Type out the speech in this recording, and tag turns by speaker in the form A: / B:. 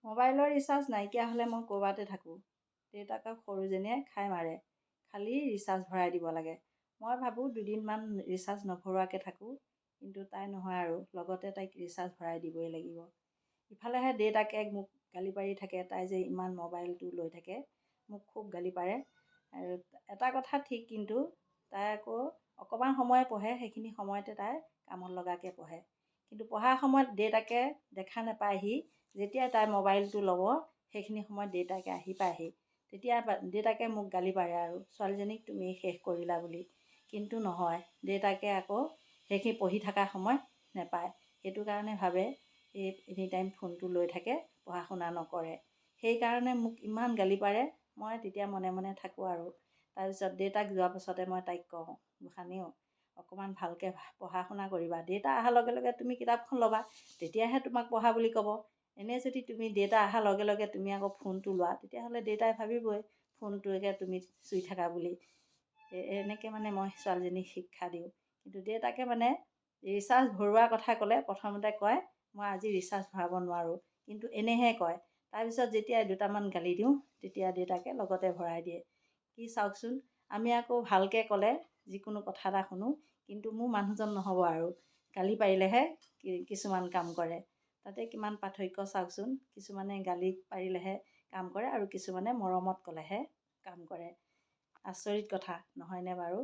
A: মোবাইলৰ ৰিচাৰ্জ নাইকিয়া হ'লে মই ক'ৰবাতে থাকোঁ। দেউতাকক সৰুজনীয়ে খাই মাৰে। খালি ৰিচাৰ্জ ভৰাই দিব লাগে। মই ভাবোঁ দুদিনমান ৰিচাৰ্জ নভৰোৱাকৈ থাকোঁ, কিন্তু তাই নহয় আৰু লগতে তাইক ৰিচাৰ্জ ভৰাই দিবই লাগিব। ইফালেহে দেউতাকে মোক গালি পাৰি থাকে, তাই যে ইমান মোবাইলটো লৈ থাকে, মোক খুব গালি পাৰে। আৰু এটা কথা ঠিক, কিন্তু তাই আকৌ অকণমান সময় পঢ়ে, সেইখিনি সময়তে তাই কামত লগাকৈ পঢ়ে। কিন্তু পঢ়াৰ সময়ত দেউতাকে দেখা নাপায়হি। যেতিয়াই তাই মোবাইলটো ল'ব, সেইখিনি সময়ত দেউতাকে আহি পায়হি। তেতিয়া দেউতাকে মোক গালি পাৰে আৰু, ছোৱালীজনীক তুমি শেষ কৰিলা বুলি। কিন্তু নহয়, দেউতাকে আকৌ সেইখিনি পঢ়ি থকা সময়ত নাপায়। সেইটো কাৰণে ভাবে এই এনিটাইম ফোনটো লৈ থাকে, পঢ়া শুনা নকৰে। সেইকাৰণে মোক ইমান গালি পাৰে। মই তেতিয়া মনে মনে থাকোঁ আৰু। তাৰপিছত দেউতাক যোৱাৰ পাছতে মই তাইক কওঁ, গোসাঁনীও অকণমান ভালকৈ পঢ়া শুনা কৰিবা। দেউতা অহাৰ লগে লগে তুমি কিতাপখন ল'বা, তেতিয়াহে তোমাক পঢ়া বুলি ক'ব। এনেই যদি তুমি দেউতা অহাৰ লগে লগে তুমি আকৌ ফোনটো লোৱা, তেতিয়াহ'লে দেউতাই ভাবিবই ফোনটোকে তুমি চুই থাকা বুলি। এনেকৈ মানে মই ছোৱালীজনীক শিক্ষা দিওঁ। কিন্তু দেউতাকে মানে ৰিচাৰ্জ ভৰোৱাৰ কথা ক'লে প্ৰথমতে কয়, মই আজি ৰিচাৰ্জ ভৰাব নোৱাৰোঁ, কিন্তু এনেহে কয়। তাৰপিছত যেতিয়া দুটামান গালি দিওঁ, তেতিয়া দেউতাকে লগতে ভৰাই দিয়ে। কি চাওকচোন, আমি আকৌ ভালকৈ ক'লে যিকোনো কথা এটা শুনো, কিন্তু মোৰ মানুহজন নহ'ব আৰু, গালি পাৰিলেহে কিছুমান কাম কৰে। তাতে কিমান পাৰ্থক্য চাওকচোন। কিছুমানে গালি পাৰিলেহে কাম কৰে আৰু কিছুমানে মৰমত ক'লেহে কাম কৰে। আচৰিত কথা নহয়নে বাৰু?